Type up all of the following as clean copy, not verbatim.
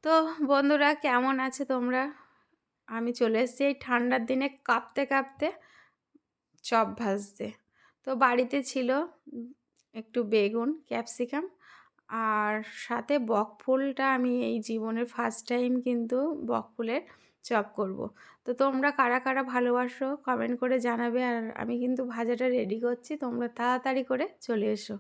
তো বন্ধুরা কেমন আছো তোমরা? আমি চলে এসেছি এই ঠান্ডার দিনে কাঁপতে, কাঁপতে চপ ভাজতে। তো বাড়িতে ছিল উম একটু বেগুন, ক্যাপসিকাম আর সাথে বকফুলটা আমি এই জীবনের ফার্স্ট টাইম কিন্তু বকফুলের চপ করব। তো তোমরা কারা, কারা ভালোবাসো কমেন্ট করে জানাবে। আর আমি কিন্তু ভাজাটা রেডি করছি। তোমরা তাড়াতাড়ি করে চলে এসো।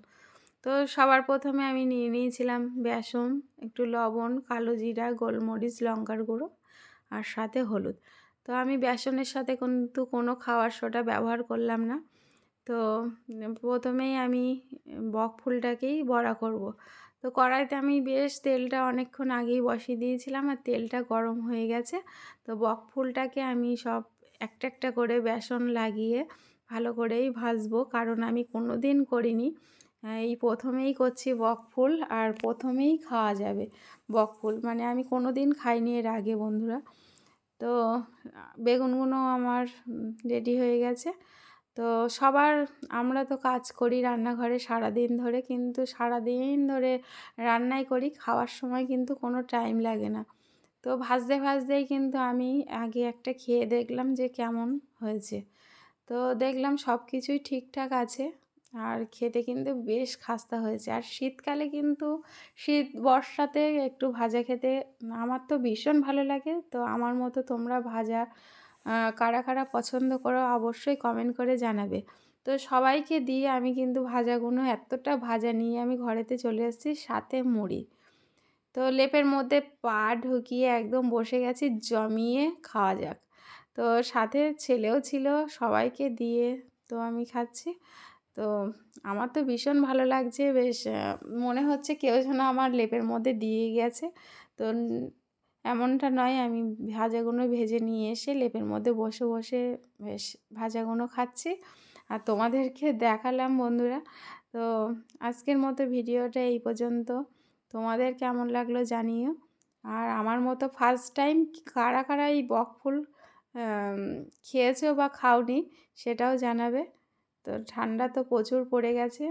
তো সবার প্রথমে আমি নিয়ে নিয়েছিলাম বেসন, একটু লবণ, কালো জিরা, গোলমরিচ, লঙ্কার গুঁড়ো আর সাথে হলুদ। তো আমি বেসনের সাথে কিন্তু কোনো খাওয়ার সোডা ব্যবহার করলাম না। তো প্রথমেই আমি বকফুলটাকেই বড়া করব। তো কড়াইতে আমি বেশ তেলটা অনেকক্ষণ আগেই বসিয়ে দিয়েছিলাম আর তেলটা গরম হয়ে গেছে। তো বকফুলটাকে আমি সব একটা, একটা করে বেসন লাগিয়ে ভালো করেই ভাজবো, কারণ আমি কোনো দিন করিনি। এই প্রথমেই করছি বকফুল আর প্রথমেই খাওয়া যাবে বকফুল। মানে আমি কোনো দিন খাইনি এর আগে বন্ধুরা। তো বেগুনগুলো আমার রেডি হয়ে গেছে। তো সবার আমরা তো কাজ করি রান্নাঘরে সারাদিন ধরে, কিন্তু সারাদিন ধরে রান্নাই করি, খাওয়ার সময় কিন্তু কোনো টাইম লাগে না। তো ভাজতে ভাজতেই কিন্তু আমি আগে একটা খেয়ে দেখলাম যে কেমন হয়েছে। তো দেখলাম সব কিছুই ঠিকঠাক আছে আর খেতে কিন্তু বেশ খাস্তা হয়েছে। আর শীতকালে কিন্তু বর্ষাতে একটু ভাজা খেতে আমার তো ভীষণ ভালো লাগে। তো আমার মতো তোমরা ভাজা কারা, কারা পছন্দ করো অবশ্যই কমেন্ট করে জানাবে। তো সবাইকে দিয়ে আমি কিন্তু ভাজাগুলো এতটা ভাজা নিয়ে আমি ঘরেতে চলে এসেছি, সাথে মুড়ি। তো লেপের মধ্যে পা ঢুকিয়ে একদম বসে গেছি জমিয়ে খাওয়া যাক। তো সাথে ছেলেও ছিল, সবাইকে দিয়ে তো আমি খাচ্ছি। তো আমার তো ভীষণ ভালো লাগছে, বেশ মনে হচ্ছে কেউ যেন আমার লেপের মধ্যে দিয়ে গেছে। তো এমনটা নয়, আমি ভাজাগুলো ভেজে নিয়ে এসে লেপের মধ্যে বসে, বসে বেশ ভাজাগুলো খাচ্ছি আর তোমাদেরকে দেখালাম বন্ধুরা। তো আজকের মতো ভিডিওটা এই পর্যন্ত। তোমাদের কেমন লাগলো জানিও। আর আমার মতো ফার্স্ট টাইম কারা, কারা এই বকফুল খেয়েছো বা খাওনি সেটাও জানাবে। তো ঠান্ডা তো প্রচুর পড়ে গেছে।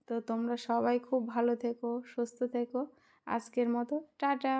তো তোমরা সবাই খুব ভালো থেকো, সুস্থ থেকো। আজকের মতো টাটা।